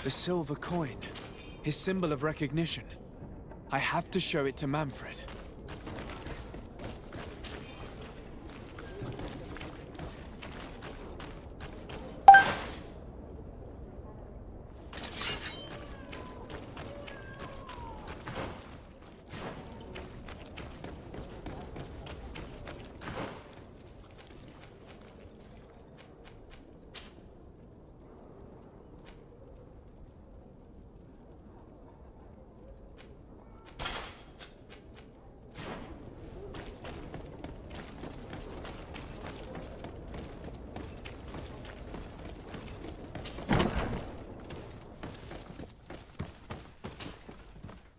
The silver coin. His symbol of recognition. I have to show it to Manfred.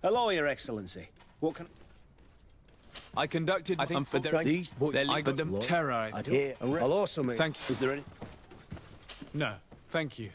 Hello, Your Excellency. What can... I conducted. I think for These boys... I got them terror. Here, hello, Summit. Thank you. Is there any... No, thank you.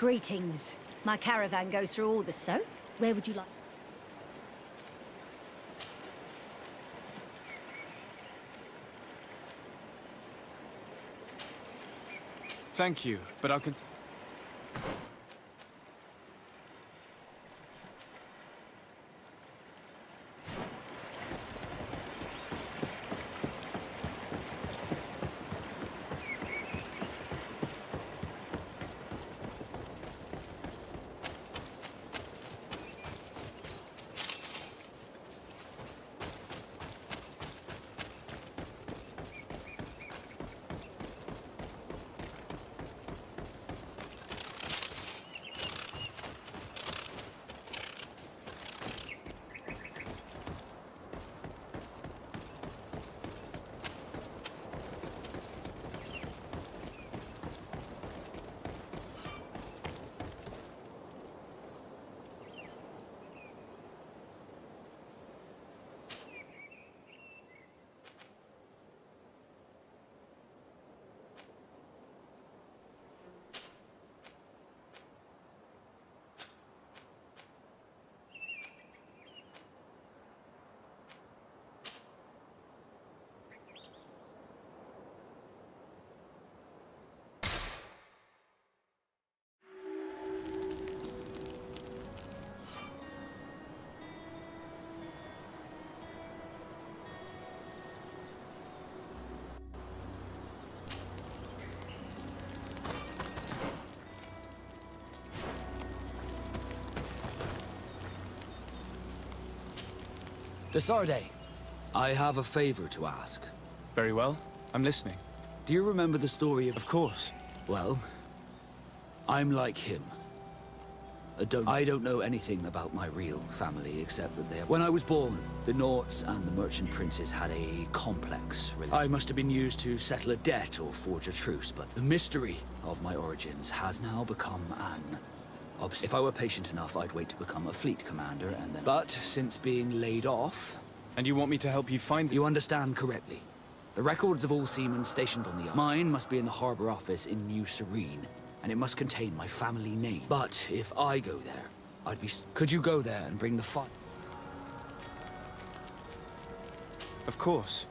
Greetings. My caravan goes through all the so. Where would you like? Thank you, but I'll Desarde, I have a favor to ask. Very well. I'm listening. Do you remember the story of... Of course. Well, I'm like him. I don't know anything about my real family, except that when I was born, the Norts and the Merchant Princes had a complex I must have been used to settle a debt or forge a truce, but the mystery of my origins has now become an... If I were patient enough, I'd wait to become a fleet commander and then... But since being laid off... And you want me to help you find this? You understand correctly. The records of all seamen stationed on the island. Mine must be in the harbor office in New Serene, and it must contain my family name. But if I go there, I'd be... Could you go there and bring the file? Of course.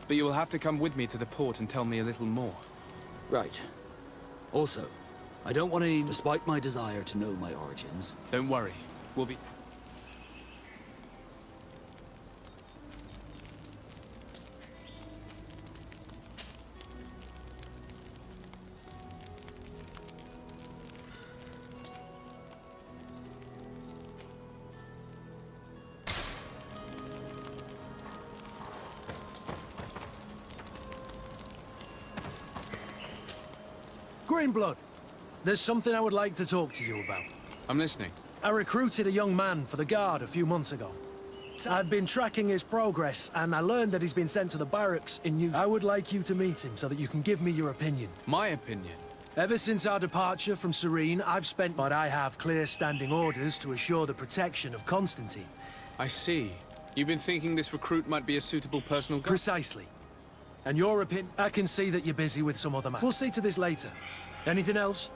But you will have to come with me to the port and tell me a little more. Right. Also, I don't want any... Despite my desire to know my origins... Don't worry. We'll be... Greenblood, there's something I would like to talk to you about. I'm listening. I recruited a young man for the Guard a few months ago. I've been tracking his progress, and I learned that he's been sent to the barracks in New... I would like you to meet him so that you can give me your opinion. My opinion? Ever since our departure from Serene, I've spent... But I have clear standing orders to assure the protection of Constantine. I see. You've been thinking this recruit might be a suitable personal guard? Precisely. And your opinion... I can see that you're busy with some other man. We'll see to this later. Anything else?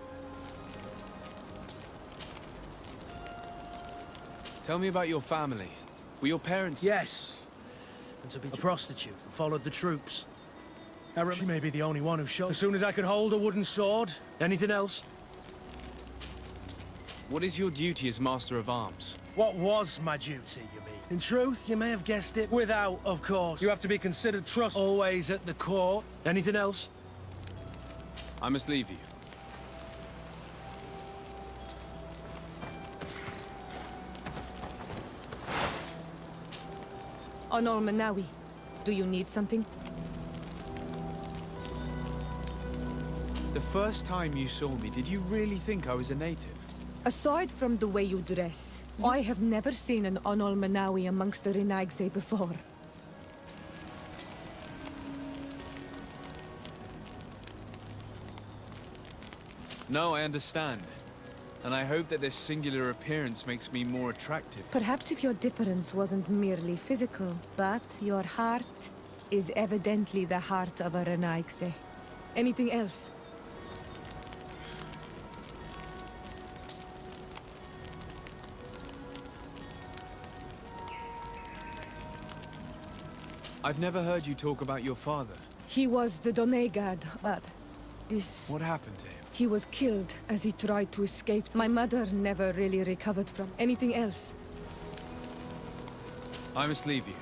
Tell me about your family. Were your parents... Yes. And to be a prostitute who followed the troops. She may be the only one who shot. As soon as I could hold a wooden sword. Anything else? What is your duty as Master of Arms? What was my duty, you mean? In truth, you may have guessed it. Without, of course. You have to be considered trust. Always at the court. Anything else? I must leave you. Onol Manawi, do you need something? The first time you saw me, did you really think I was a native? Aside from the way you dress, I have never seen an Onol Manawi amongst the Renaigse before. No, I understand. And I hope that this singular appearance makes me more attractive. Perhaps if your difference wasn't merely physical, but your heart is evidently the heart of a Renaigse. Anything else? I've never heard you talk about your father. He was the Donegad, but this... What happened to him? He was killed as he tried to escape. My mother never really recovered from anything else. I must leave you.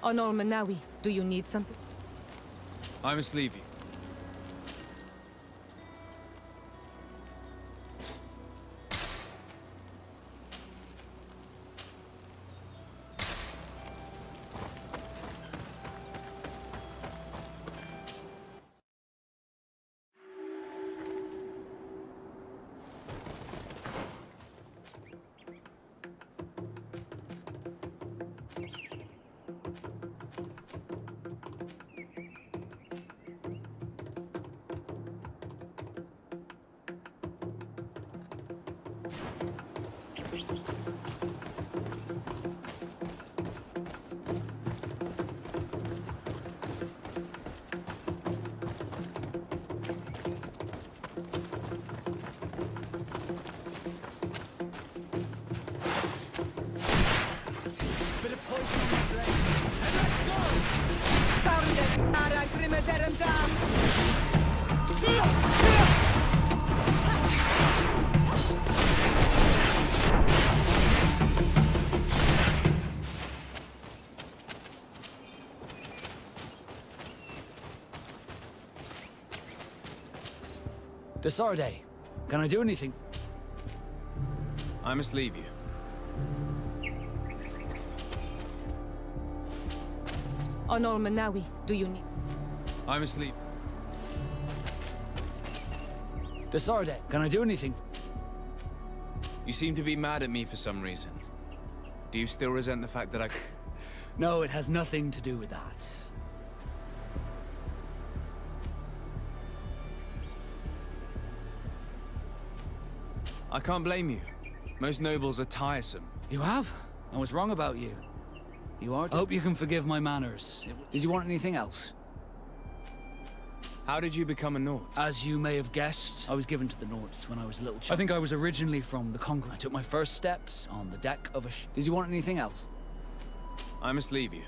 Honor Manawi, do you need something? I must leave you. Found it! Ara Grimadaram Dam! Desarde, can I do anything? I must leave you. Honor Manawi, do you need... I must leave. Desarde, can I do anything? You seem to be mad at me for some reason. Do you still resent the fact that I... No, it has nothing to do with that. I can't blame you. Most nobles are tiresome. You have? I was wrong about you. You are? I hope you can forgive my manners. Did you want anything else? How did you become a Nord? As you may have guessed, I was given to the Nords when I was a little child. I think I was originally from the Congo. I took my first steps on the deck of a ship. Did you want anything else? I must leave you.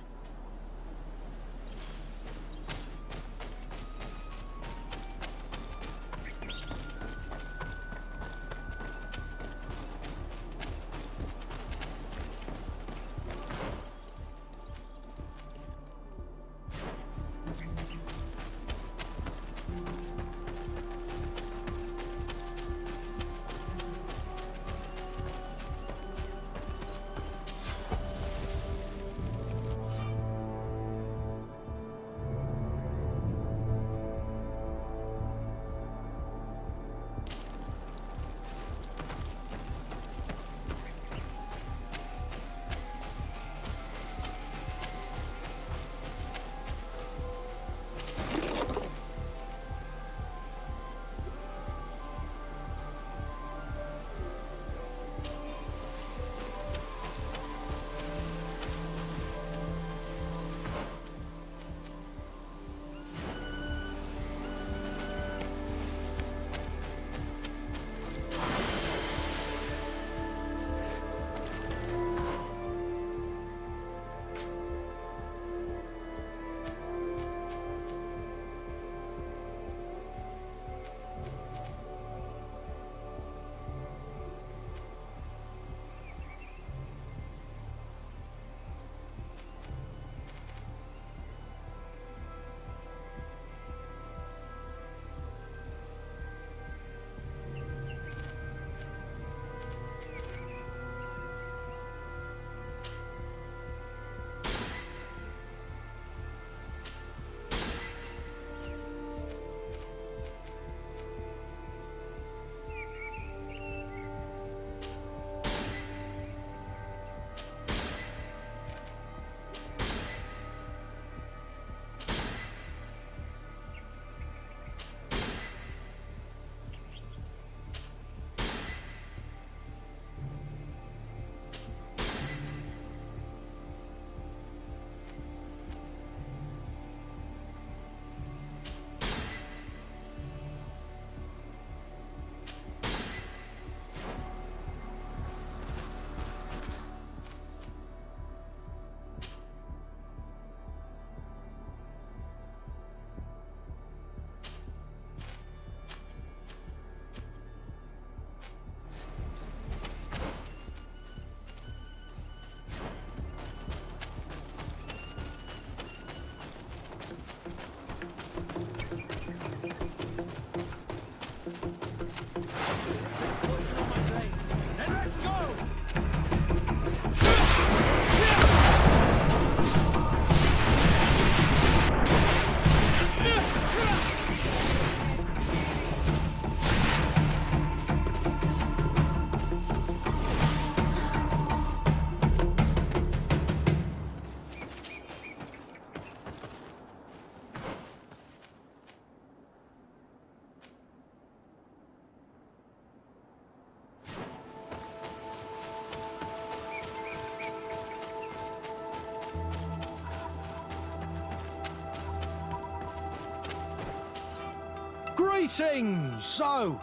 Greetings! So,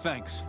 Thanks.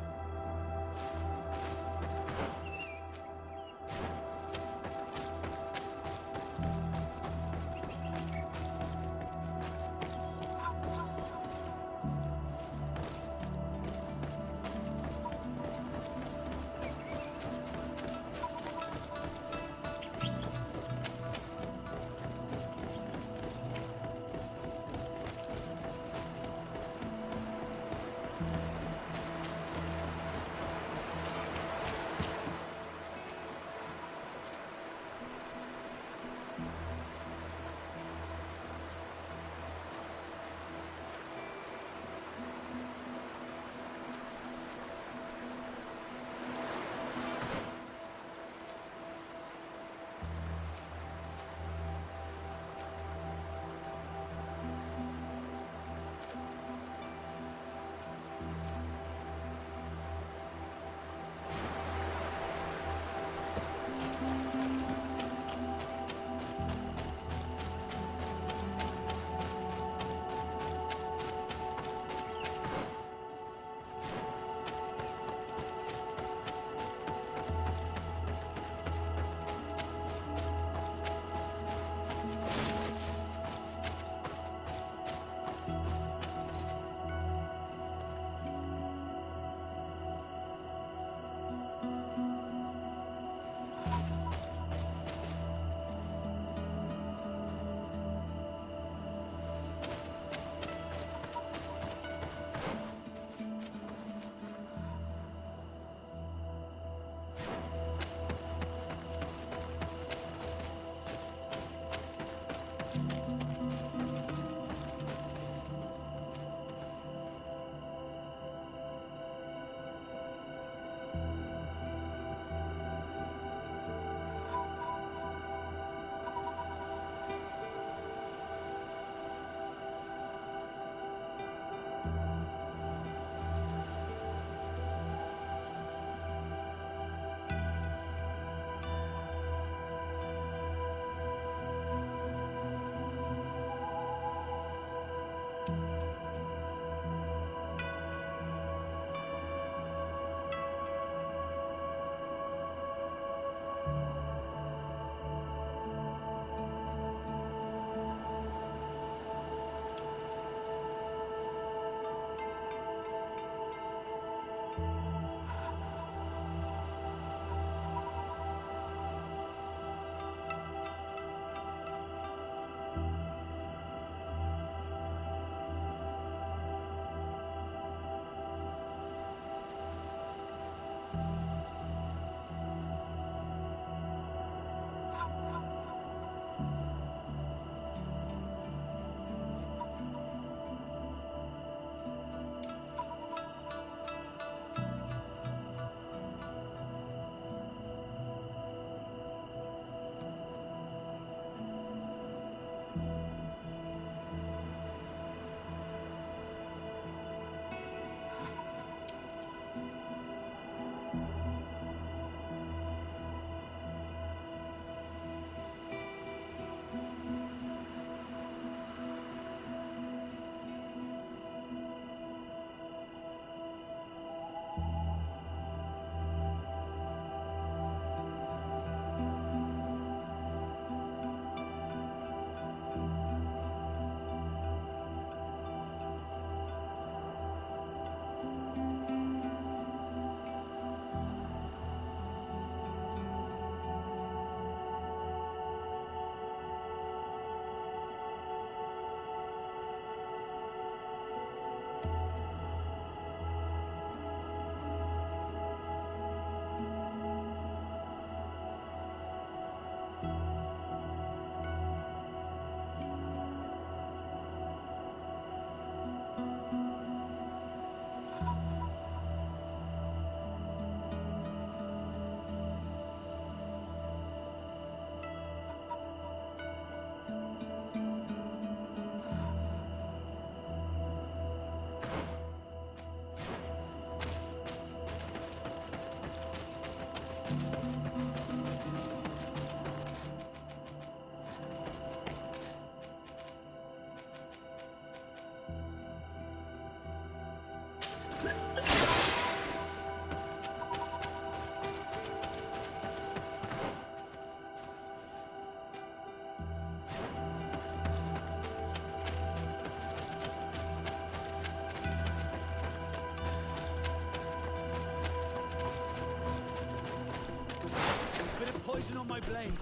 poison on my blade.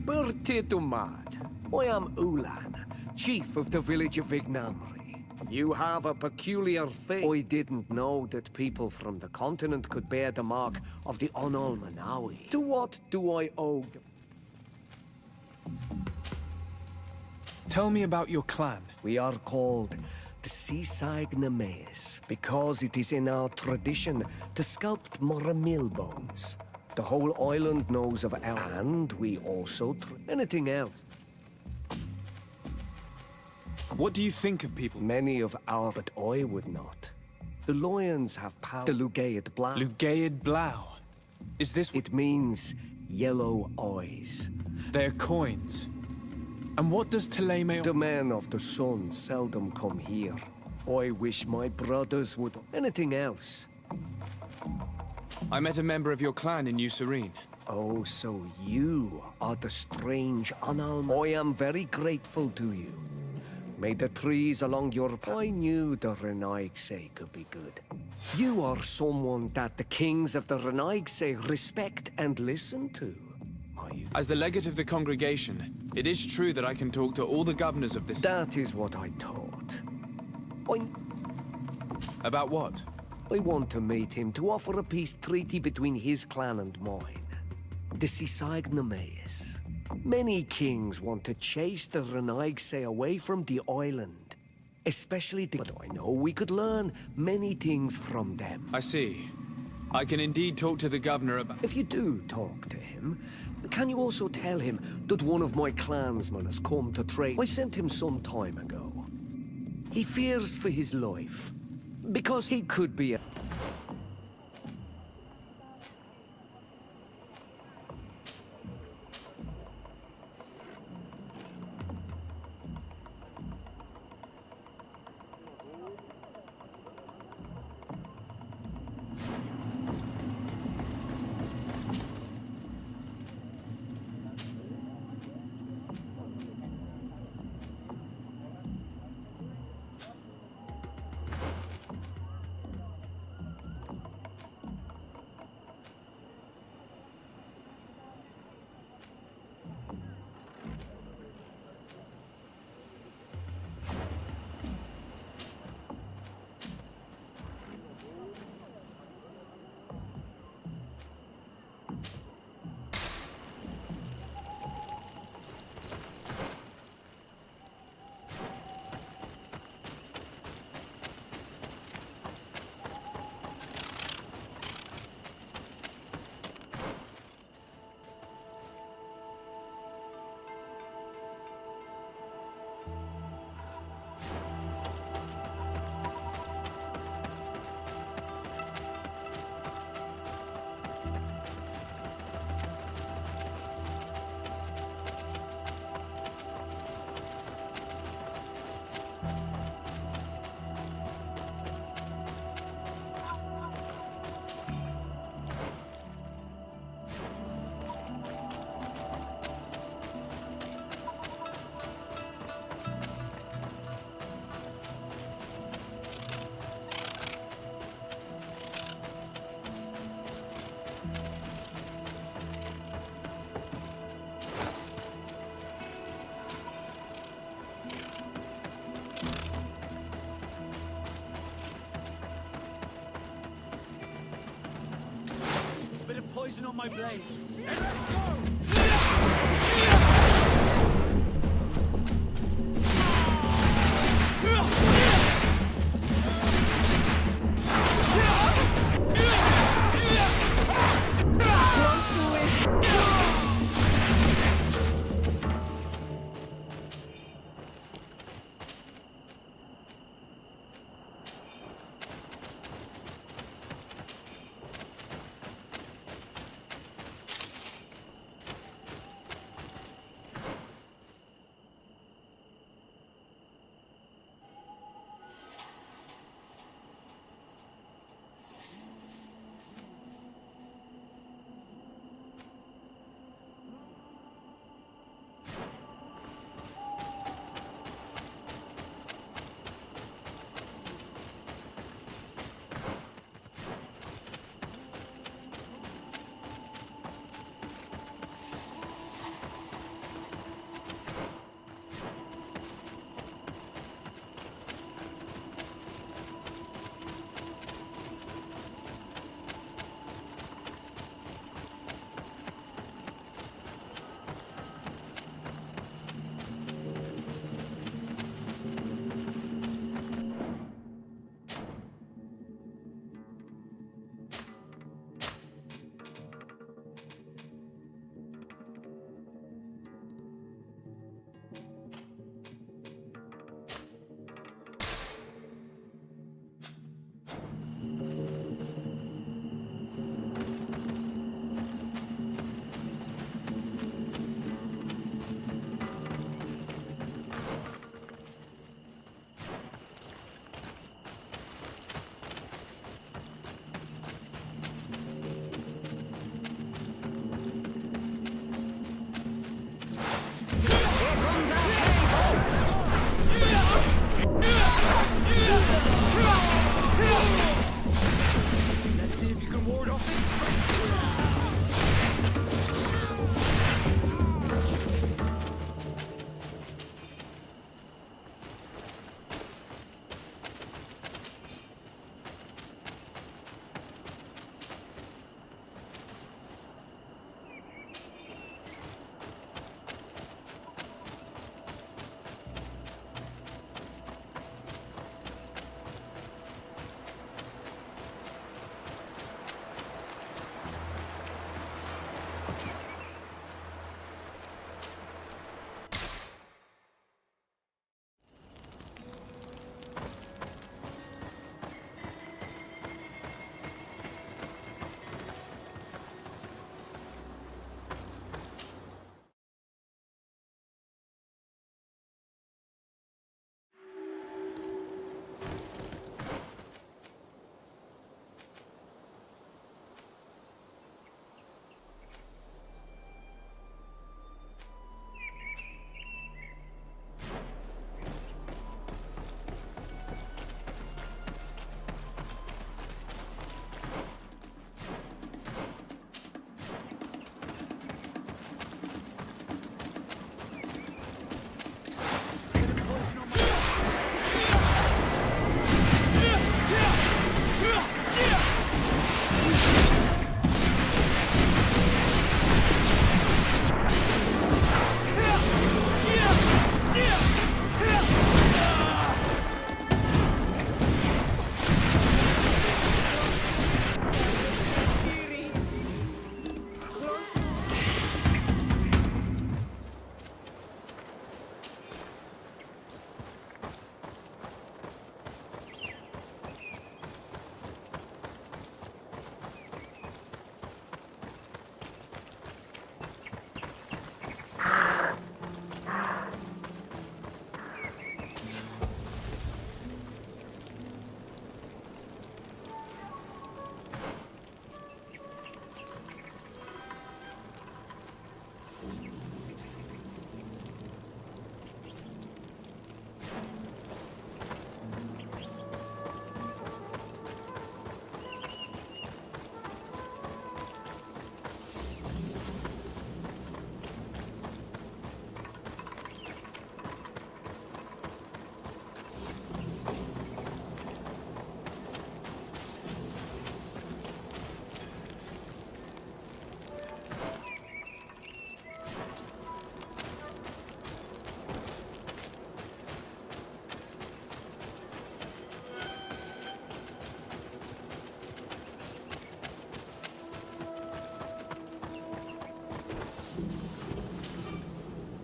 Bertie Dumad. I am Ulan, chief of the village of Vignamri. You have a peculiar thing. I didn't know that people from the continent could bear the mark of the Onol Manawi. To what do I owe? Tell me about your clan. We are called the Seaside Nemeis because it is in our tradition to sculpt Moramil bones. The whole island knows of our, and we also anything else. What do you think of people? Many of our, but I would not. The lions have power. The Lugaid Blau. Lugaid Blau. Is this what It means yellow eyes. they're coins? And what does Teleme... The men of the sun seldom come here. I wish my brothers would. Anything else? I met a member of your clan in New Serene. Oh, so you are the strange Onal. I am very grateful to you. May the trees along your... I knew the Renaigse could be good. You are someone that the kings of the Renaigse respect and listen to. Are you? As the legate of the congregation, it is true that I can talk to all the governors of this... That is what I thought. About what? I want to meet him to offer a peace treaty between his clan and mine. The Seaside Nemeis. Many kings want to chase the Renaigse away from the island. Especially the... But I know we could learn many things from them. I see. I can indeed talk to the governor about... If you do talk to him, can you also tell him that one of my clansmen has come to trade? I sent him some time ago. He fears for his life, because he could be a... Bit of poison on my blade.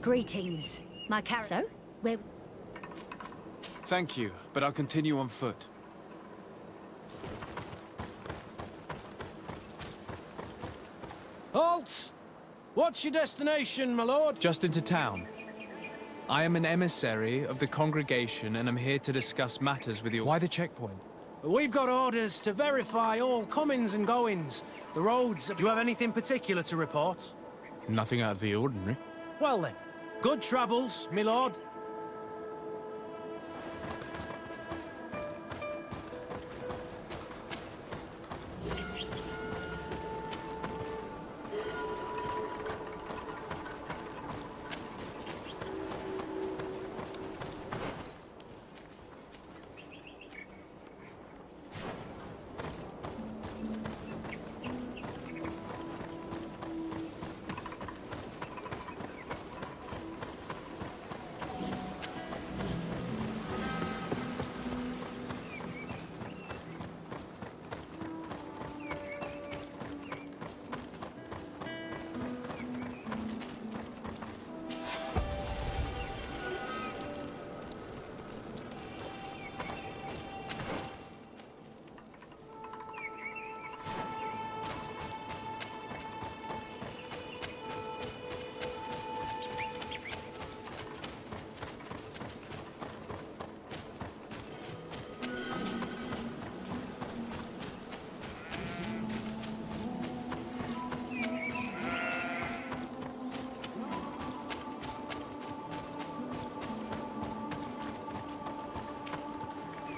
Greetings. My So, where... Thank you, but I'll continue on foot. Halt! What's your destination, my lord? Just into town. I am an emissary of the congregation and I'm here to discuss matters with you. Why the checkpoint? We've got orders to verify all comings and goings. The roads... Do you have anything particular to report? Nothing out of the ordinary. Well then, good travels, my lord.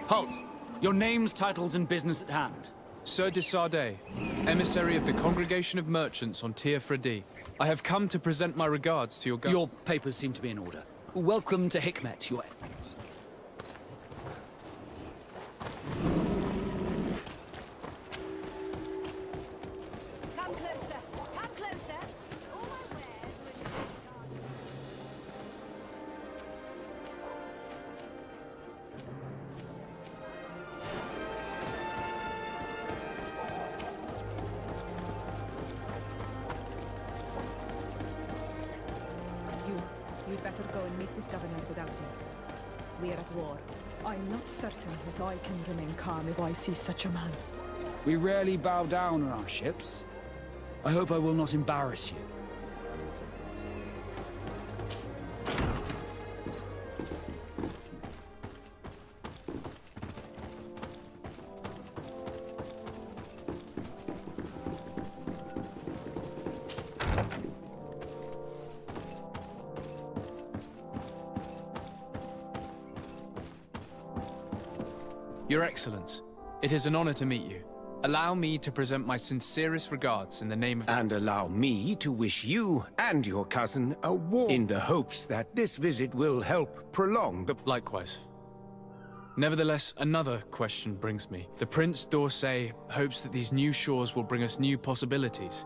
Halt! Your names, titles, and business at hand. Sir de Sardet, emissary of the Congregation of Merchants on Tir Fredi. I have come to present my regards to your Your papers seem to be in order. Welcome to Hikmet, your... Come closer. Come closer. All my wares were... You'd better go and meet this governor without me. We are at war. I'm not certain that I can remain calm if I see such a man. We rarely bow down on our ships. I hope I will not embarrass you. Your Excellence, it is an honor to meet you. Allow me to present my sincerest regards in the name of... And allow me to wish you and your cousin a warm... in the hopes that this visit will help prolong the... Likewise. Nevertheless, another question brings me. The Prince d'Orsay hopes that these new shores will bring us new possibilities.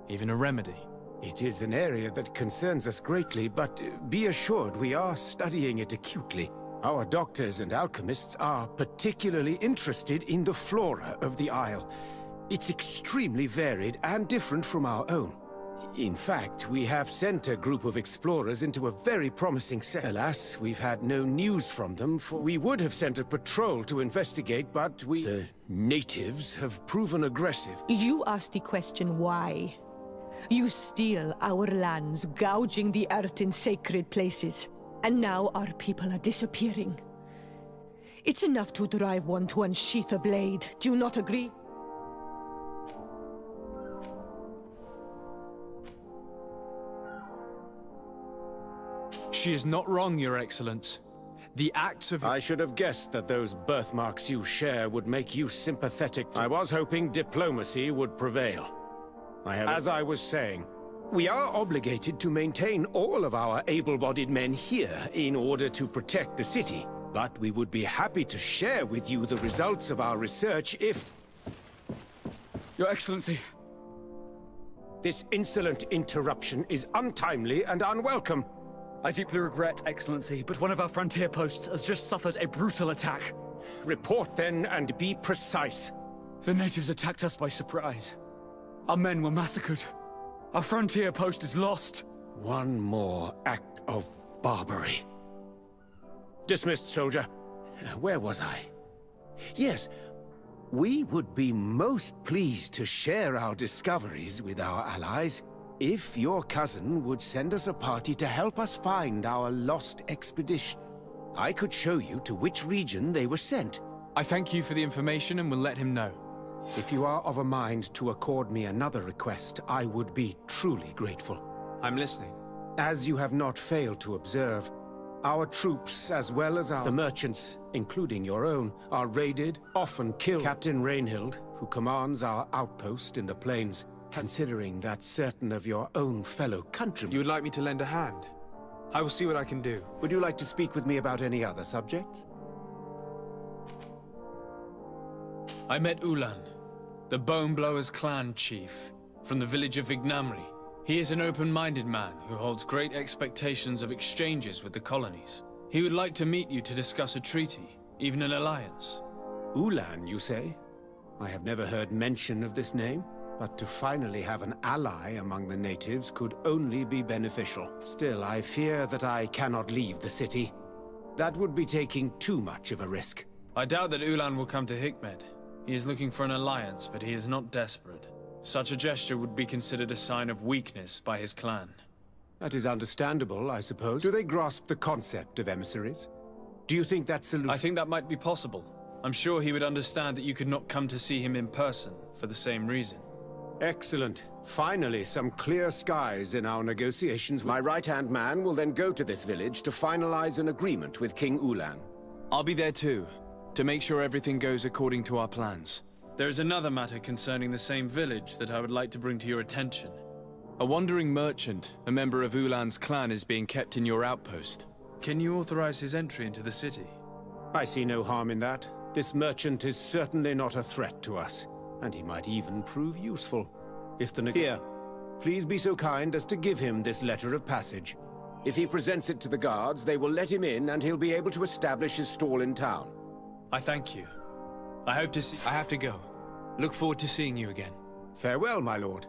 Even a remedy. It is an area that concerns us greatly, but be assured we are studying it acutely. Our doctors and alchemists are particularly interested in the flora of the Isle. It's extremely varied and different from our own. In fact, we have sent a group of explorers into a very promising set. Alas, we've had no news from them, for we would have sent a patrol to investigate, but the natives have proven aggressive. You asked the question why. You steal our lands, gouging the earth in sacred places. And now our people are disappearing. It's enough to drive one to unsheath a blade. Do you not agree? She is not wrong, Your Excellence. The acts of... I should have guessed that those birthmarks you share would make you sympathetic. I was hoping diplomacy would prevail. As I was saying, we are obligated to maintain all of our able-bodied men here in order to protect the city. But we would be happy to share with you the results of our research if... Your Excellency. This insolent interruption is untimely and unwelcome. I deeply regret, Excellency, but one of our frontier posts has just suffered a brutal attack. Report then and be precise. The natives attacked us by surprise. Our men were massacred. Our frontier post is lost. One more act of barbarity. Dismissed, soldier. Where was I? Yes, we would be most pleased to share our discoveries with our allies if your cousin would send us a party to help us find our lost expedition. I could show you to which region they were sent. I thank you for the information and will let him know. If you are of a mind to accord me another request, I would be truly grateful. I'm listening. As you have not failed to observe, our troops, as well as the merchants, including your own, are raided, often killed. Captain Rainhild, who commands our outpost in the plains, considering that certain of your own fellow countrymen... You would like me to lend a hand? I will see what I can do. Would you like to speak with me about any other subjects? I met Ulan, the Boneblower's clan chief, from the village of Vignamri. He is an open-minded man who holds great expectations of exchanges with the colonies. He would like to meet you to discuss a treaty, even an alliance. Ulan, you say? I have never heard mention of this name, but to finally have an ally among the natives could only be beneficial. Still, I fear that I cannot leave the city. That would be taking too much of a risk. I doubt that Ulan will come to Hikmed. He is looking for an alliance, but he is not desperate. Such a gesture would be considered a sign of weakness by his clan. That is understandable, I suppose. Do they grasp the concept of emissaries? Do you think that solution... I think that might be possible. I'm sure he would understand that you could not come to see him in person for the same reason. Excellent. Finally, some clear skies in our negotiations. My right-hand man will then go to this village to finalize an agreement with King Ulan. I'll be there too, to make sure everything goes according to our plans. There is another matter concerning the same village that I would like to bring to your attention. A wandering merchant, a member of Ulan's clan, is being kept in your outpost. Can you authorize his entry into the city? I see no harm in that. This merchant is certainly not a threat to us, and he might even prove useful. If the Here, please be so kind as to give him this letter of passage. If he presents it to the guards, they will let him in and he'll be able to establish his stall in town. I thank you. I hope to see... I have to go. Look forward to seeing you again. Farewell, my lord.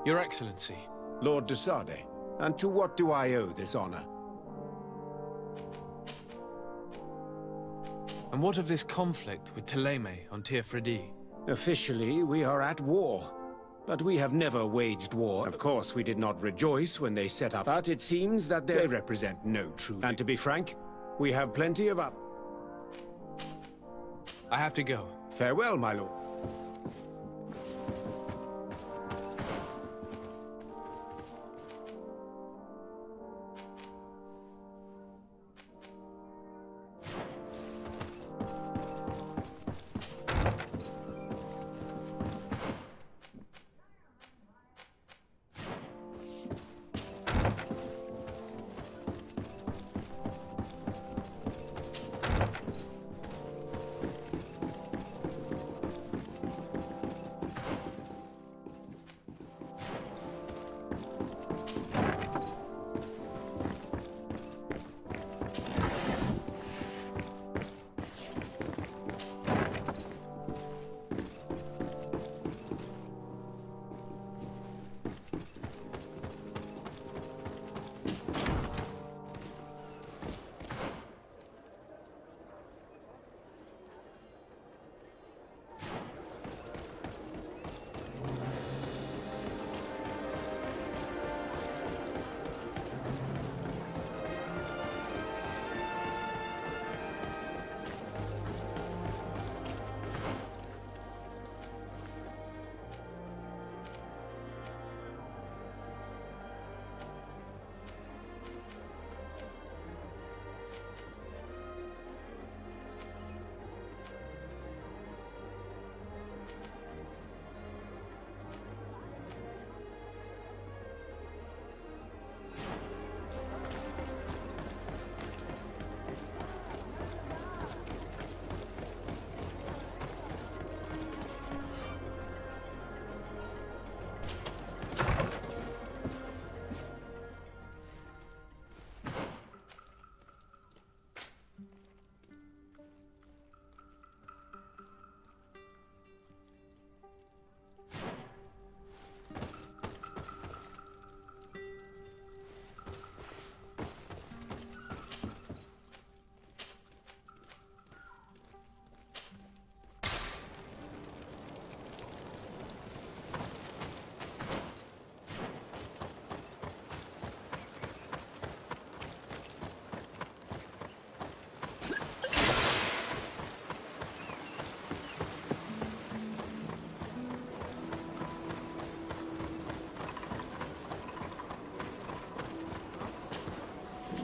Your Excellency. Lord de Sardet, and to what do I owe this honor? And what of this conflict with Thélème on Tir Freddy? Officially, we are at war. But we have never waged war. Of course, we did not rejoice when they set up, but it seems that they represent no truth. And to be frank, we have plenty of up. I have to go. Farewell, my lord.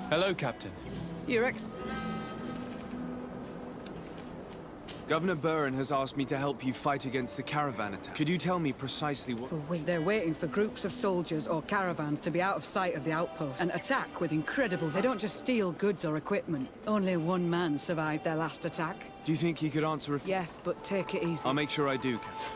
Hello, Captain. Your ex... Governor Buren has asked me to help you fight against the caravan attack. Could you tell me precisely what... They're waiting for groups of soldiers or caravans to be out of sight of the outpost and attack with incredible... They don't just steal goods or equipment. Only one man survived their last attack. Do you think he could answer if... Yes, but take it easy. I'll make sure I do, Captain.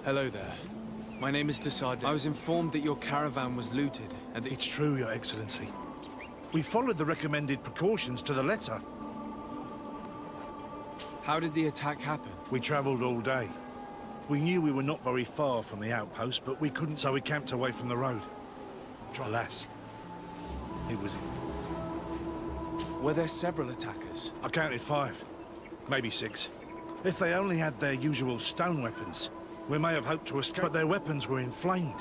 Hello there. My name is Desaad. I was informed that your caravan was looted and that... It's true, Your Excellency. We followed the recommended precautions to the letter. How did the attack happen? We travelled all day. We knew we were not very far from the outpost, but we couldn't, so we camped away from the road. Alas, it was... Were there several attackers? I counted 5, maybe 6. If they only had their usual stone weapons, we may have hoped to escape, but their weapons were inflamed.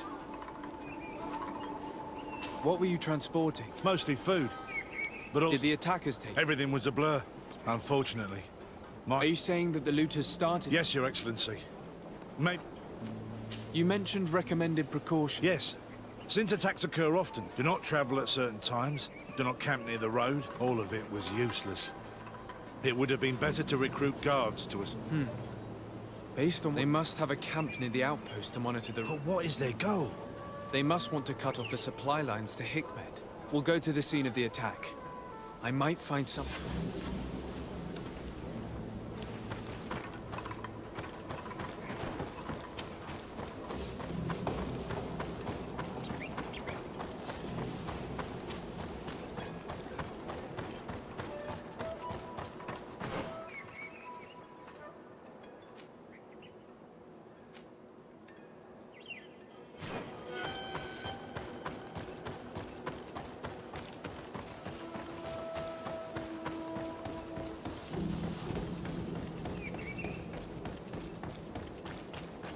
What were you transporting? Mostly food, but also... Did the attackers take... Everything was a blur, unfortunately. Are you saying that the looters started... Yes, Your Excellency. You mentioned recommended precautions. Yes. Since attacks occur often, do not travel at certain times, do not camp near the road, all of it was useless. It would have been better to recruit guards to us. Based on... They must have a camp near the outpost to monitor the... But what is their goal? They must want to cut off the supply lines to Hikmet. We'll go to the scene of the attack. I might find something.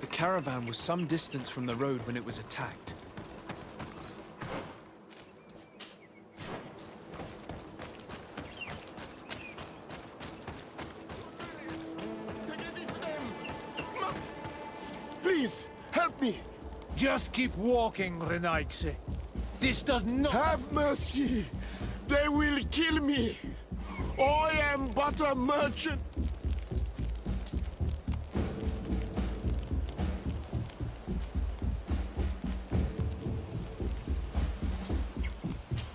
The caravan was some distance from the road when it was attacked. Please, help me! Just keep walking, Renaigse. This does not... Have mercy! They will kill me! I am but a merchant!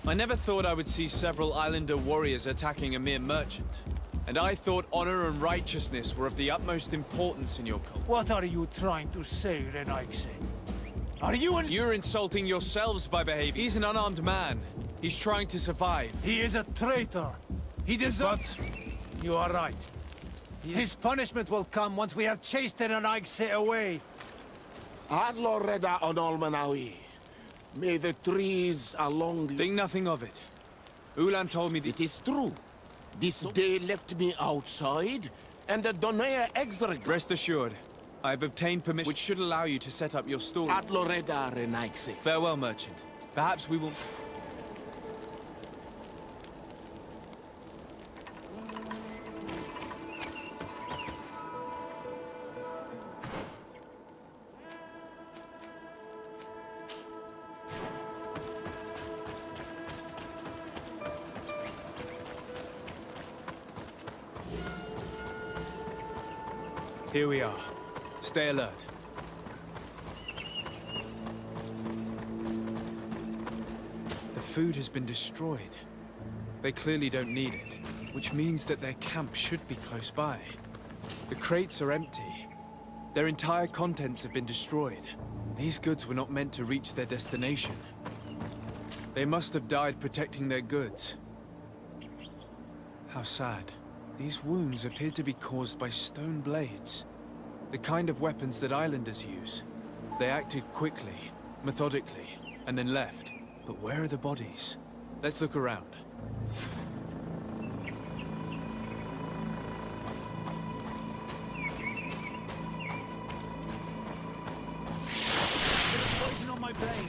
I never thought I would see several Islander warriors attacking a mere merchant. And I thought honor and righteousness were of the utmost importance in your cult. What are you trying to say, Renaigse? Are you You're insulting yourselves by behaving. He's an unarmed man. He's trying to survive. He is a traitor. He deserves... But you are right. His punishment will come once we have chased Renaigse away. Adlo Reda on Olmanawi. May the trees along the... Think nothing of it. Ulan told me that... It is true. This day left me outside, and the Donea Extra... Rest assured, I have obtained permission which should allow you to set up your store. Adlo Reda Renaigse. Farewell, merchant. Perhaps we will... Here we are. Stay alert. The food has been destroyed. They clearly don't need it, which means that their camp should be close by. The crates are empty. Their entire contents have been destroyed. These goods were not meant to reach their destination. They must have died protecting their goods. How sad. These wounds appear to be caused by stone blades. The kind of weapons that islanders use. They acted quickly, methodically, and then left. But where are the bodies? Let's look around. Poison on my blade.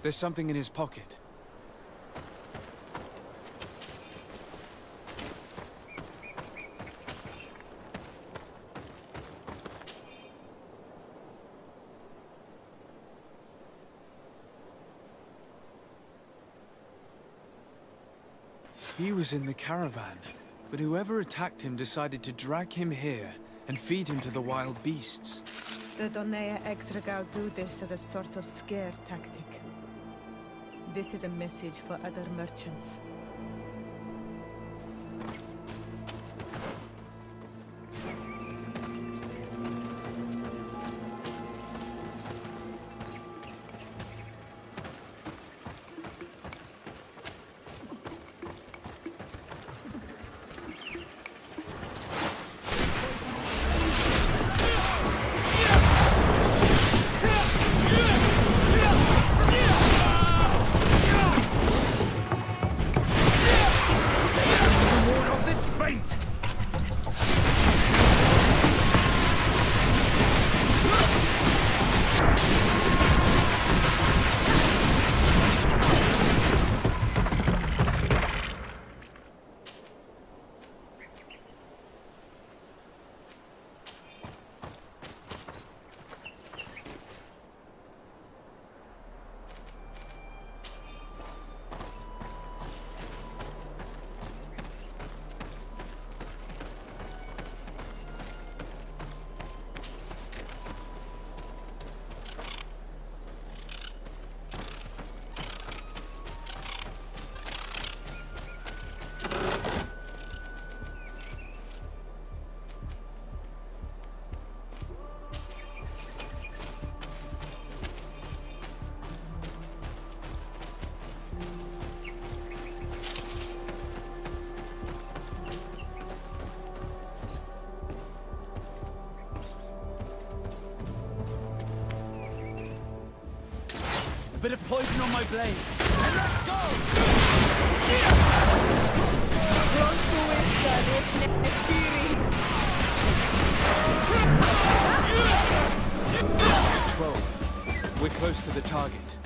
There's something in his pocket. He was in the caravan, but whoever attacked him decided to drag him here and feed him to the wild beasts. The Donea Extragao do this as a sort of scare tactic. This is a message for other merchants. bit of poison on my blade. And let's go! Control. We're close to the target.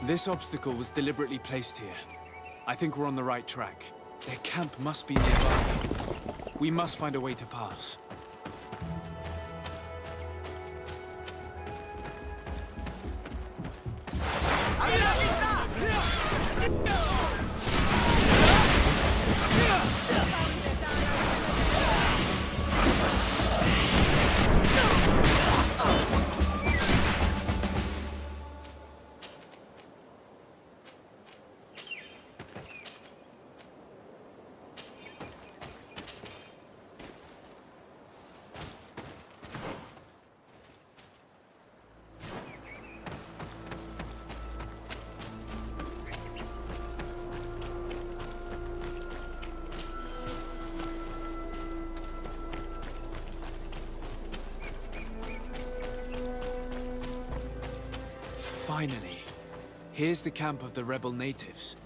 This obstacle was deliberately placed here. I think we're on the right track. Their camp must be nearby. We must find a way to pass. Finally. Here's the camp of the rebel natives.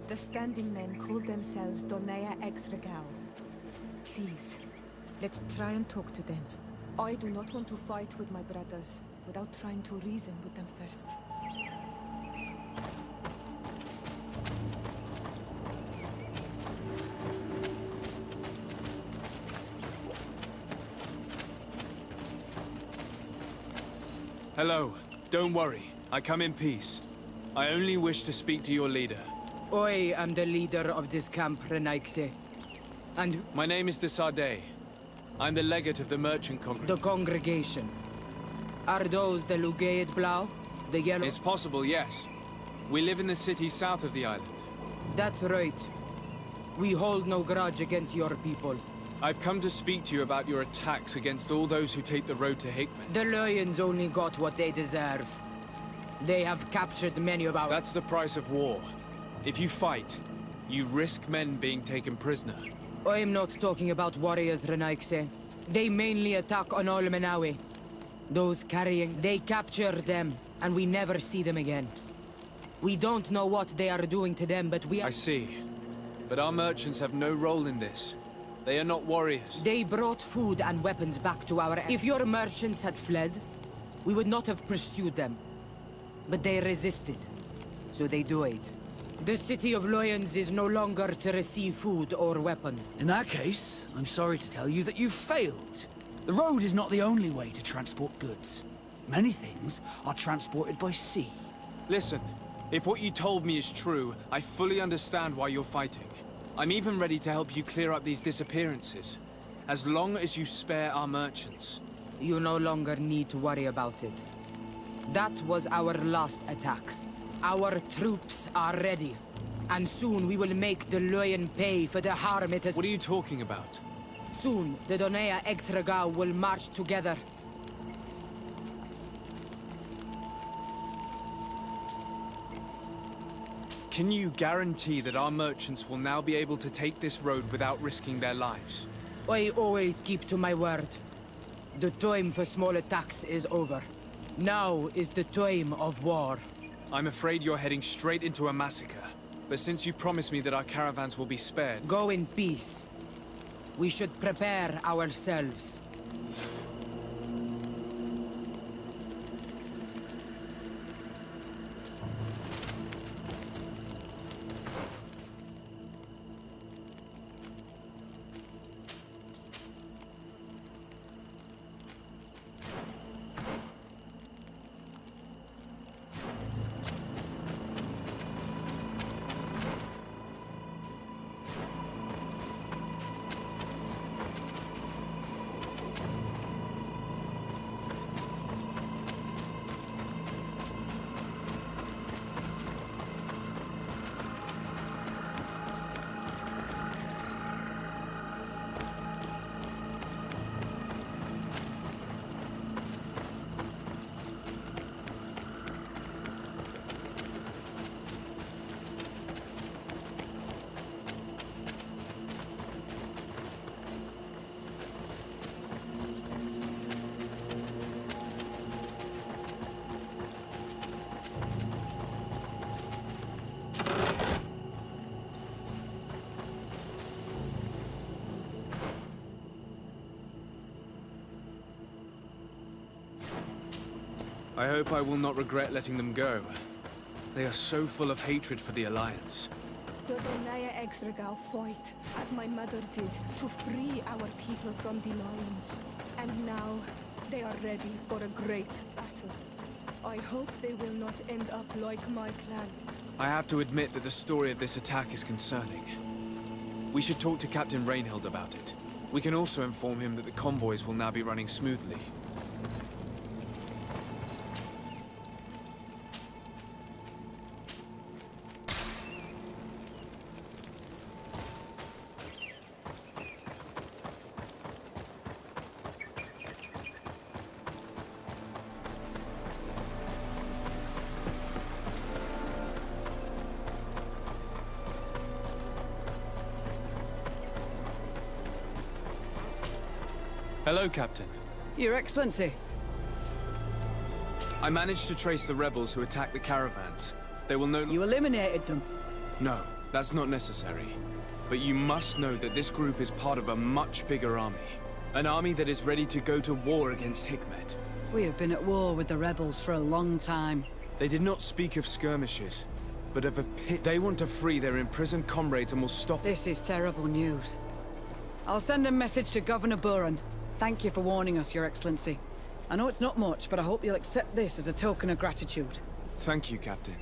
The standing men call themselves Donea Exregao. Please, let's try and talk to them. I do not want to fight with my brothers without trying to reason with them first. Hello. Don't worry. I come in peace. I only wish to speak to your leader. I am the leader of this camp, Renaigse. And My name is the Sade. I'm the legate of the merchant congregation. the congregation. Are those the Lugaid Blau? The yellow... It's possible, yes. We live in the city south of the island. That's right. We hold no grudge against your people. I've come to speak to you about your attacks against all those who take the road to Hickman. The Lions only got what they deserve. They have captured many of our... That's the price of war. If you fight, you risk men being taken prisoner. I am not talking about warriors, Renaigse. They mainly attack on Olmenawe. Those carrying... They capture them, and we never see them again. We don't know what they are doing to them, but we are... I see. But our merchants have no role in this. They are not warriors. They brought food and weapons back to our... If your merchants had fled, we would not have pursued them. But they resisted, so they died. The city of Loyans is no longer to receive food or weapons. In that case, I'm sorry to tell you that you've failed. The road is not the only way to transport goods. Many things are transported by sea. Listen, if what you told me is true, I fully understand why you're fighting. I'm even ready to help you clear up these disappearances. As long as you spare our merchants. You no longer need to worry about it. That was our last attack. Our troops are ready. And soon we will make the Loyan pay for the harm it has... What are you talking about? Soon, the Donea Exregao will march together. Can you guarantee that our merchants will now be able to take this road without risking their lives? I always keep to my word. The time for small attacks is over. Now is the time of war. I'm afraid you're heading straight into a massacre. But since you promised me that our caravans will be spared... Go in peace. We should prepare ourselves. I hope I will not regret letting them go. They are so full of hatred for the Alliance. The Donea Exregao fought, as my mother did, to free our people from the Lions. And now, they are ready for a great battle. I hope they will not end up like my clan. I have to admit that the story of this attack is concerning. We should talk to Captain Reinhild about it. We can also inform him that the convoys will now be running smoothly. Hello, Captain. Your Excellency. I managed to trace the rebels who attacked the caravans. They will no... You eliminated them. No, that's not necessary. But you must know that this group is part of a much bigger army. An army that is ready to go to war against Hikmet. We have been at war with the rebels for a long time. They did not speak of skirmishes, but of a pit. They want to free their imprisoned comrades and will stop... This is terrible news. I'll send a message to Governor Buran. Thank you for warning us, Your Excellency. I know it's not much, but I hope you'll accept this as a token of gratitude. Thank you, Captain.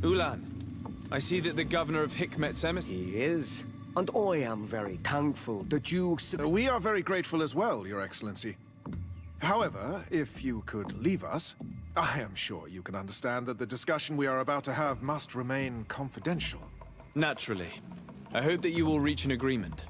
Ulan, I see that the governor of Hikmet's emissary... He is. And I am very thankful that you... We are very grateful as well, Your Excellency. However, if you could leave us, I am sure you can understand that the discussion we are about to have must remain confidential. Naturally. I hope that you will reach an agreement.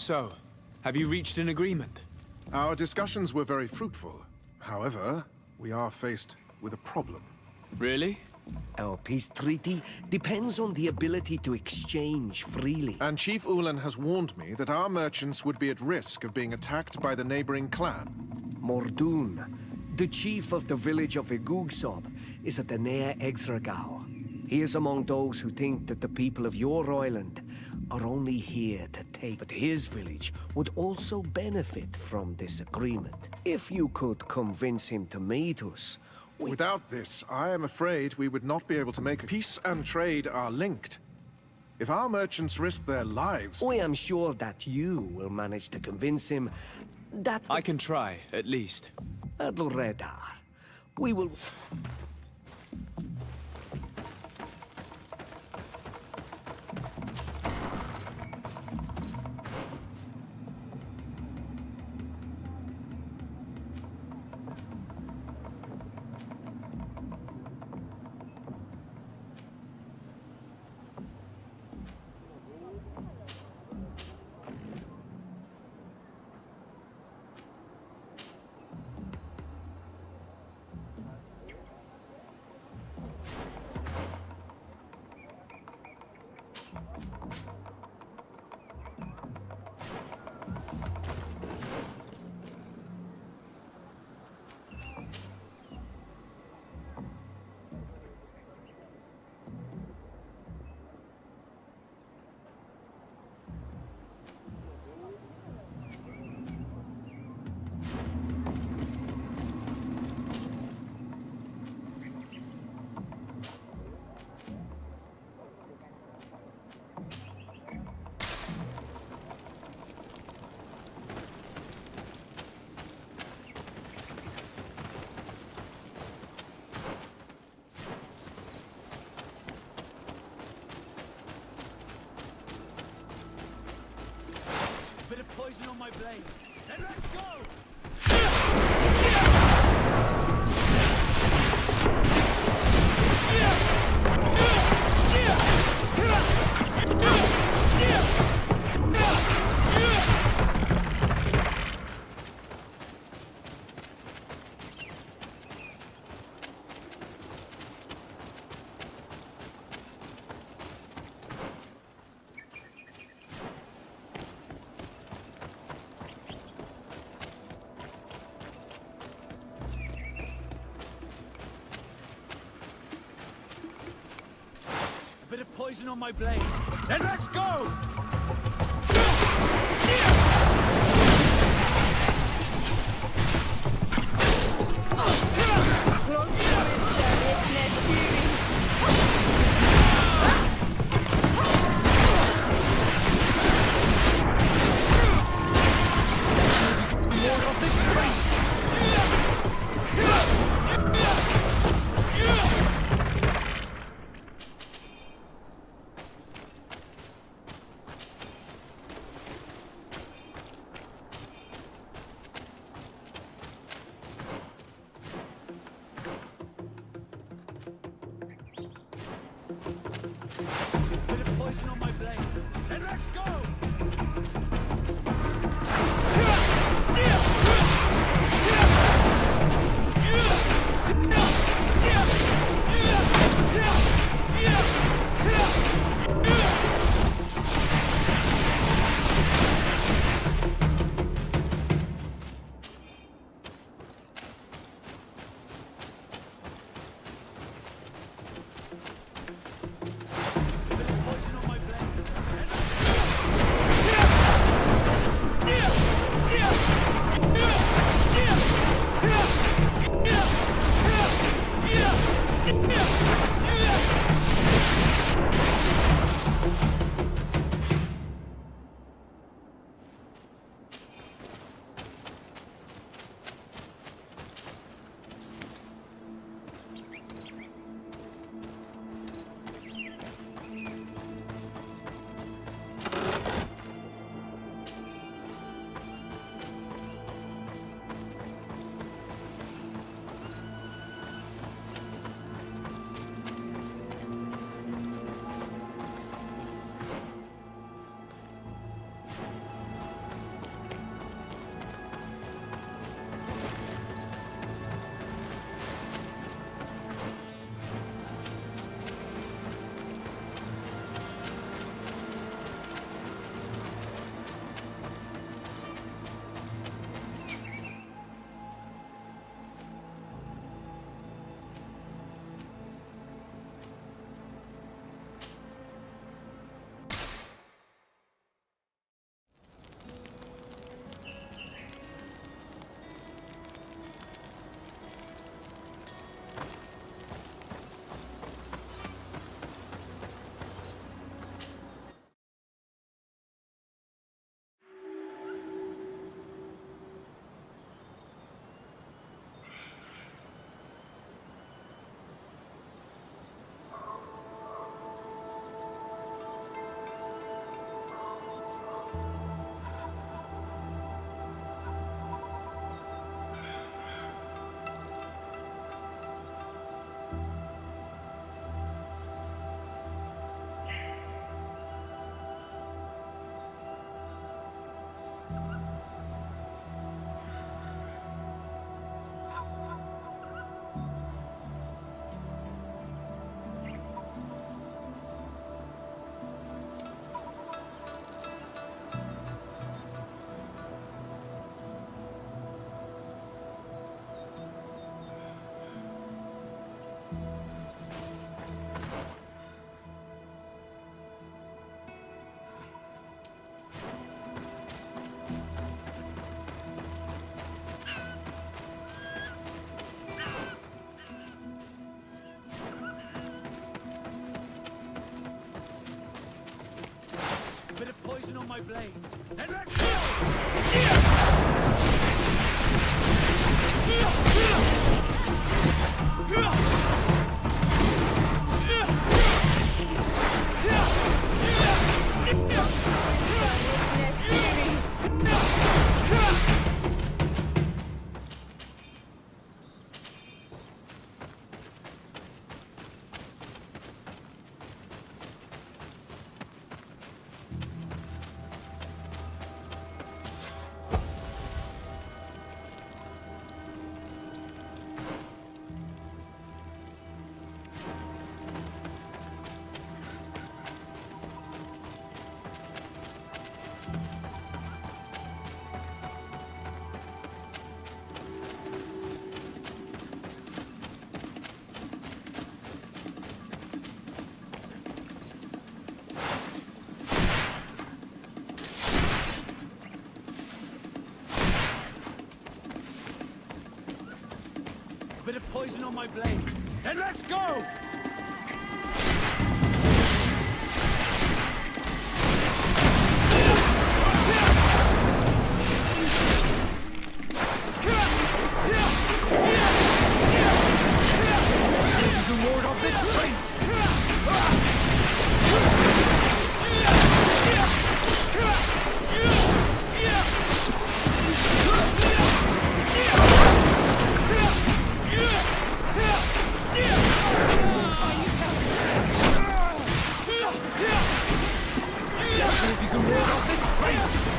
So, have you reached an agreement? Our discussions were very fruitful. However, we are faced with a problem. Really? Our peace treaty depends on the ability to exchange freely. And Chief Ulan has warned me that our merchants would be at risk of being attacked by the neighboring clan. Mordoon, the chief of the village of Igugsob, is at the Nea Exragao. He is among those who think that the people of your island are only here to take, but his village would also benefit from this agreement. If you could convince him to meet us... Without this, I am afraid we would not be able to make peace and trade are linked. If our merchants risk their lives... I am sure that you will manage to convince him that... I can try, at least. Adlredar, we will... poison on my blade. Then let's go! A bit of poison on my blade. Then let's go! More of this fight! Bit of poison on my blade. Then let's go! my blade. Then let's go! Nest theory. poison on my blade. Then let's go! See if you can ward off this fate! See if you can ward off this fate!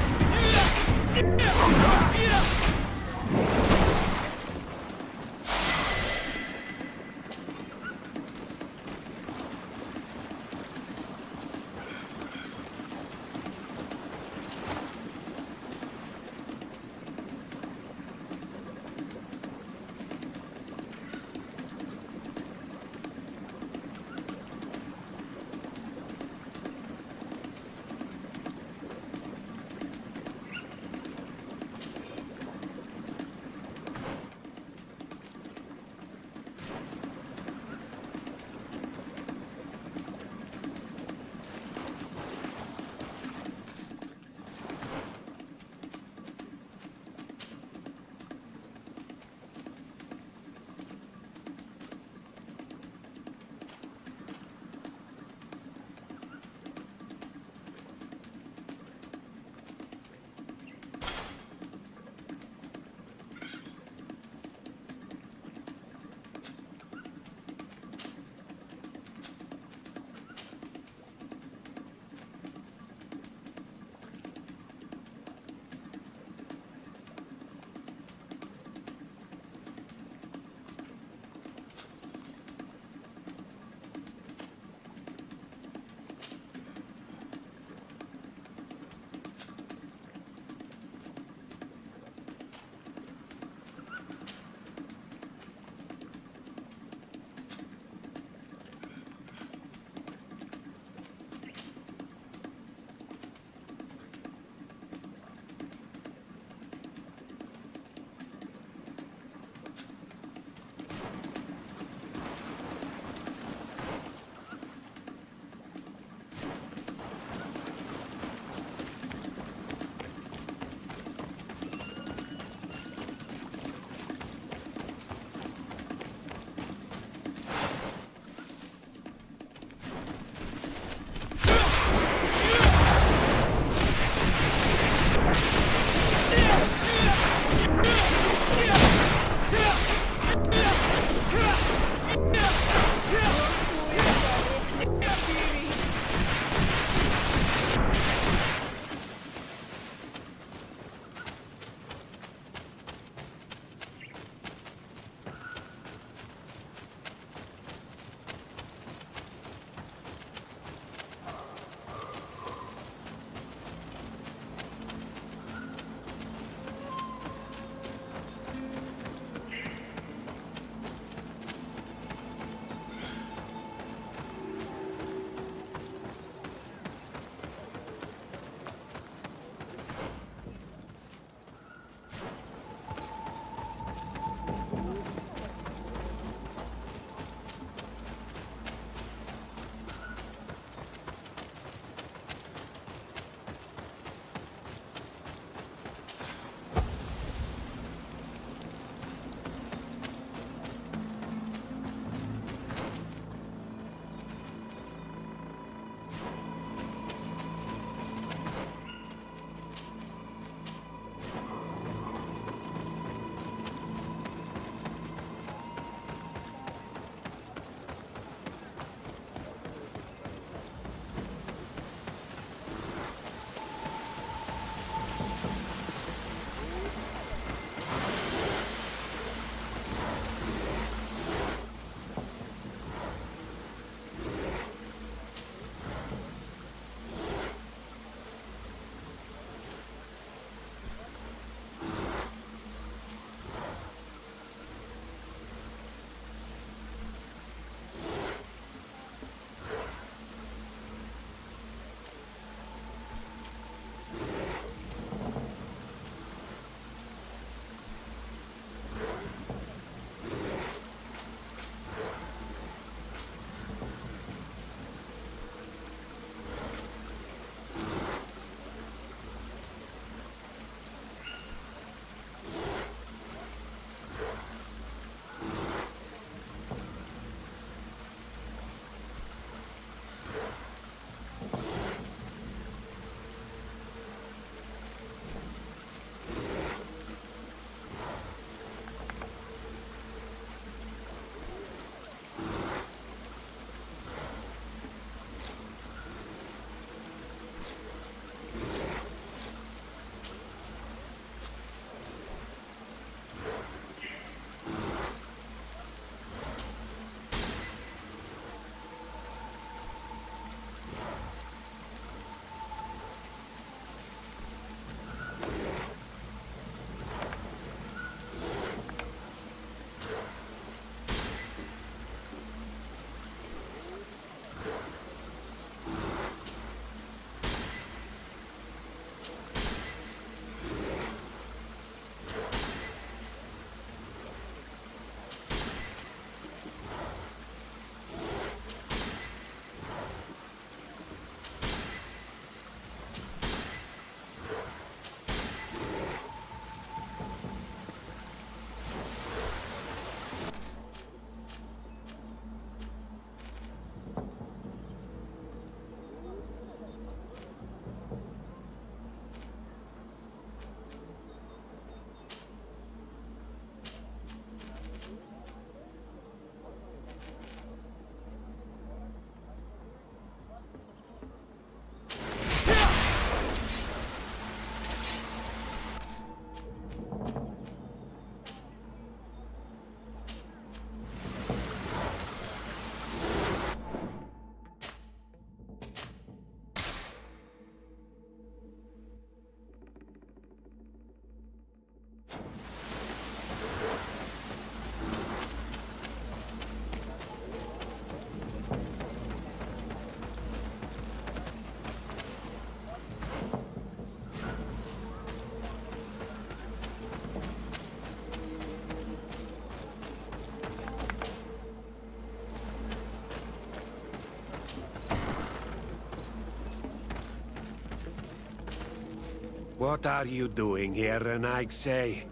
What are you doing here, Renaigse?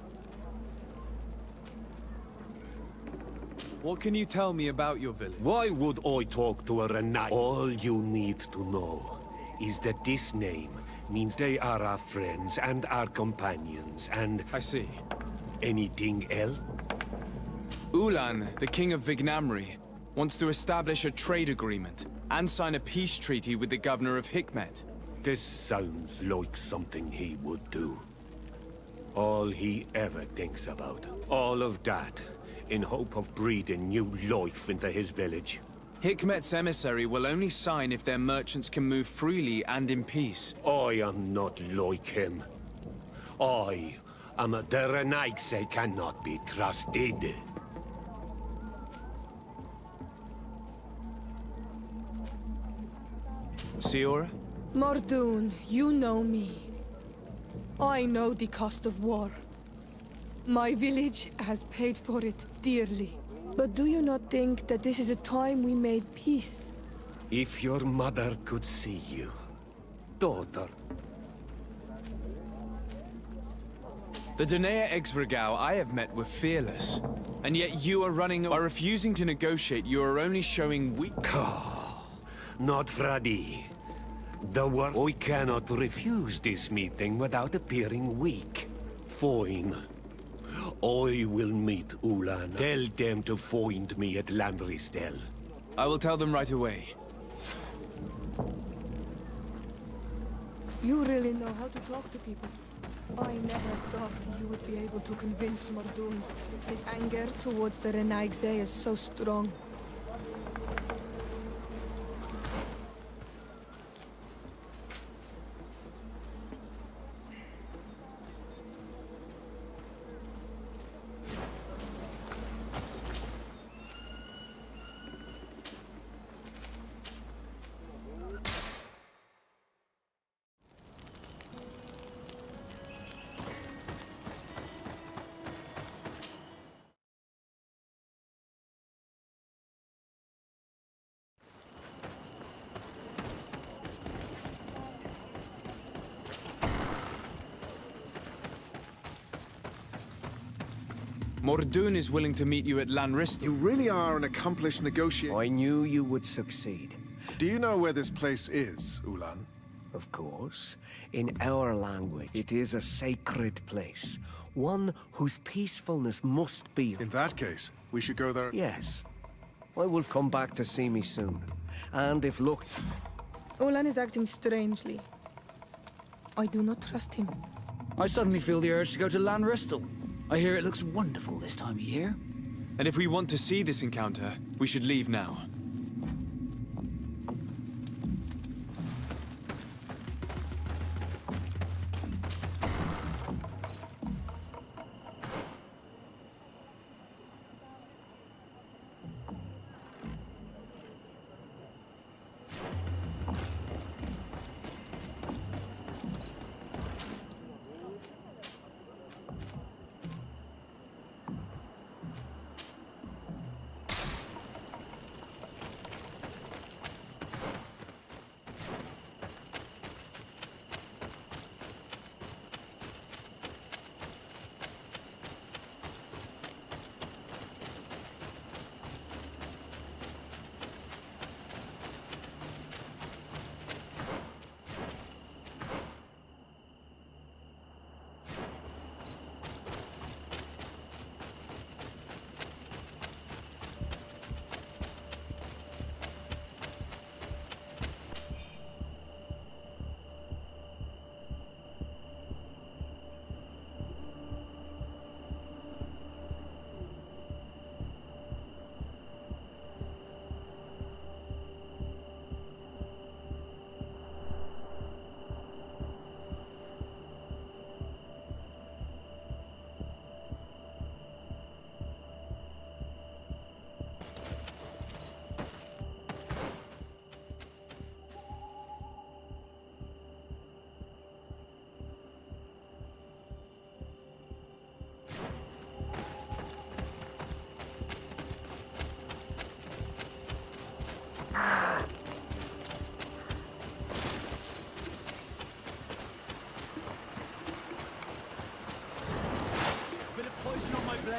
What can you tell me about your village? Why would I talk to a Renaigse? All you need to know is that this name means they are our friends and our companions, and... I see. Anything else? Ulan, the king of Vignamri, wants to establish a trade agreement and sign a peace treaty with the governor of Hikmet. This sounds like something he would do. All he ever thinks about. All of that, in hope of breathing new life into his village. Hikmet's emissary will only sign if their merchants can move freely and in peace. I am not like him. I am a... The Renaigse cannot be trusted. Siora? Mordoon, you know me. I know the cost of war. My village has paid for it dearly. But do you not think that this is a time we made peace? If your mother could see you, daughter. The Danea Exvrgau I have met were fearless. And yet you are running... By refusing to negotiate, you are only showing weak... Not Fradi. The worst... I cannot refuse this meeting without appearing weak. Fine. I will meet Ulan. Tell them to find me at Lanristel. I will tell them right away. You really know how to talk to people. I never thought you would be able to convince Mordoon. His anger towards the Renaigse is so strong. Mordoon is willing to meet you at Lanristel. You really are an accomplished negotiator. I knew you would succeed. Do you know where this place is, Ulan? Of course. In our language, it is a sacred place. One whose peacefulness must be... In that case, we should go there... Yes. I will come back to see me soon. And if luck... Ulan is acting strangely. I do not trust him. I suddenly feel the urge to go to Lanristel. I hear it looks wonderful this time of year. And if we want to see this encounter, we should leave now.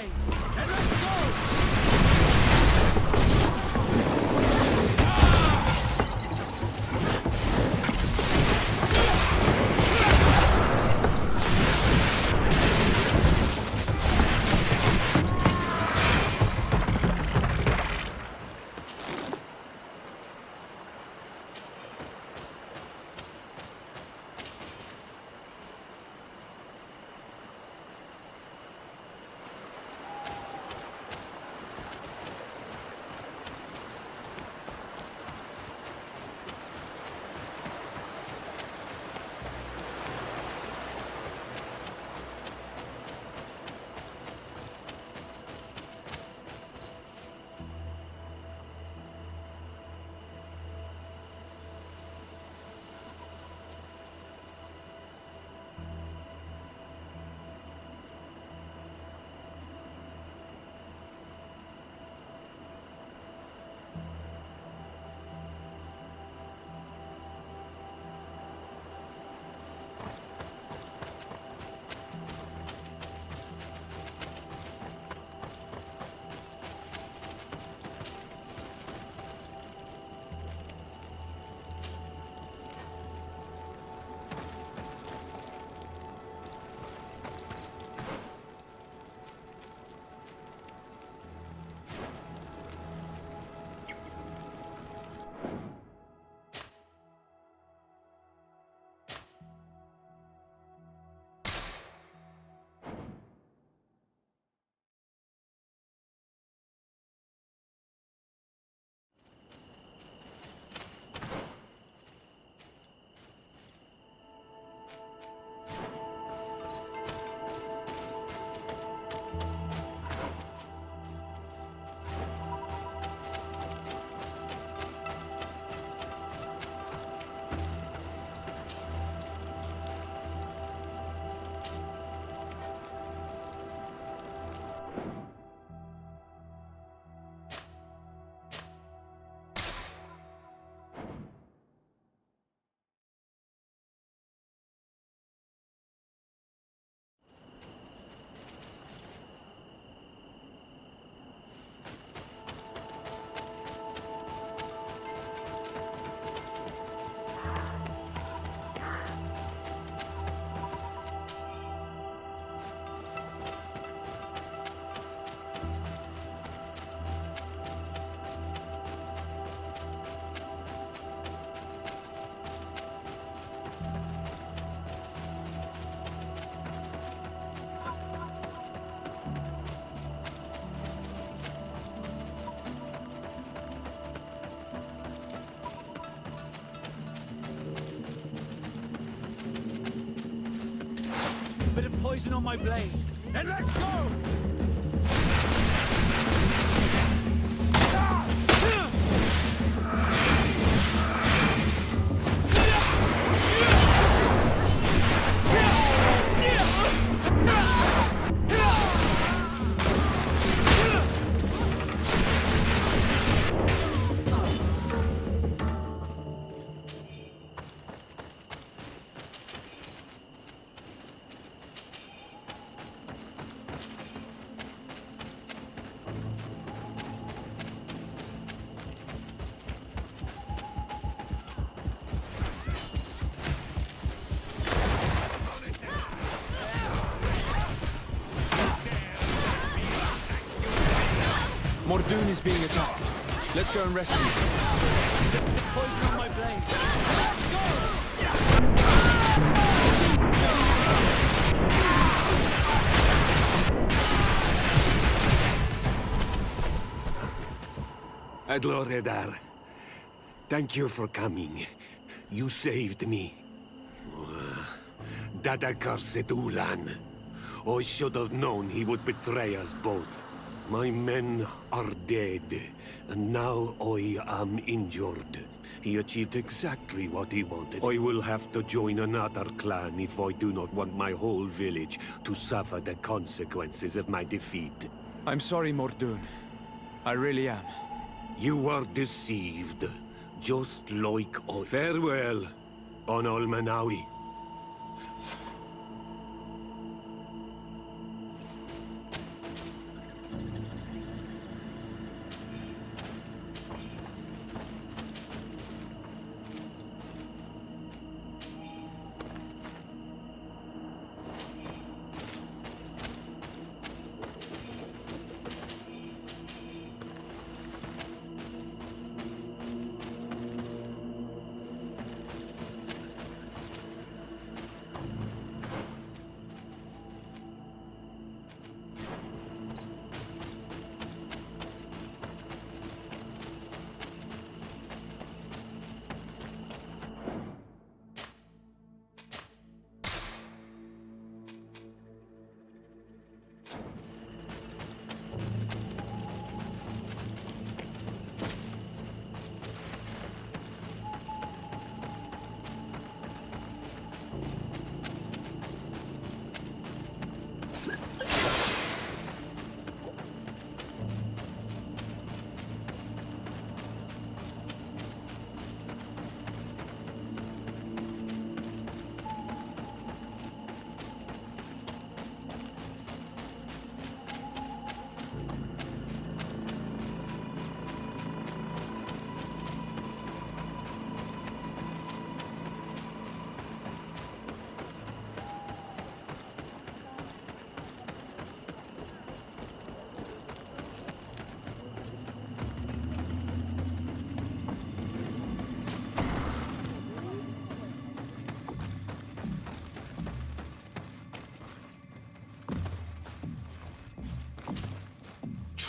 blade, and let's go! Bit of poison on my blade. Then let's go! Mordoon is being attacked. Let's go and rescue him. Poison on my blade. Let's go! Adlor Redar, thank you for coming. You saved me. That accursed Ulan. I should have known he would betray us both. My men are dead, and now I am injured. He achieved exactly what he wanted. I will have to join another clan if I do not want my whole village to suffer the consequences of my defeat. I'm sorry, Mordoon. I really am. You were deceived, just like I. Farewell, on Almanawi.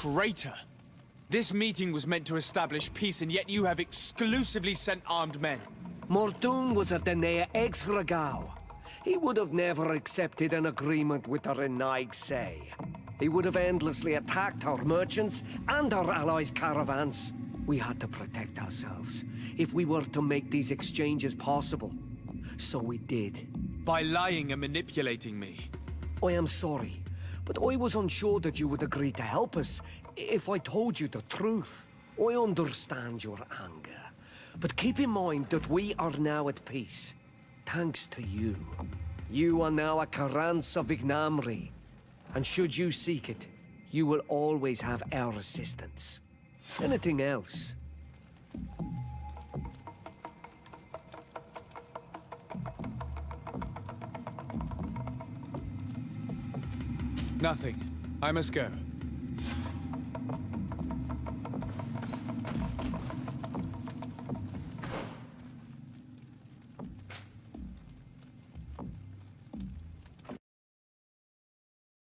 traitor! This meeting was meant to establish peace, and yet you have exclusively sent armed men. Mordoun was a Denea ex-Regao. He would have never accepted an agreement with the Renaig Say. He would have endlessly attacked our merchants and our allies' caravans. We had to protect ourselves if we were to make these exchanges possible. So we did. By lying and manipulating me. I am sorry, but I was unsure that you would agree to help us if I told you the truth. I understand your anger, but keep in mind that we are now at peace, thanks to you. You are now a Carranza Vignamri, and should you seek it, you will always have our assistance. Anything else? Nothing. I must go.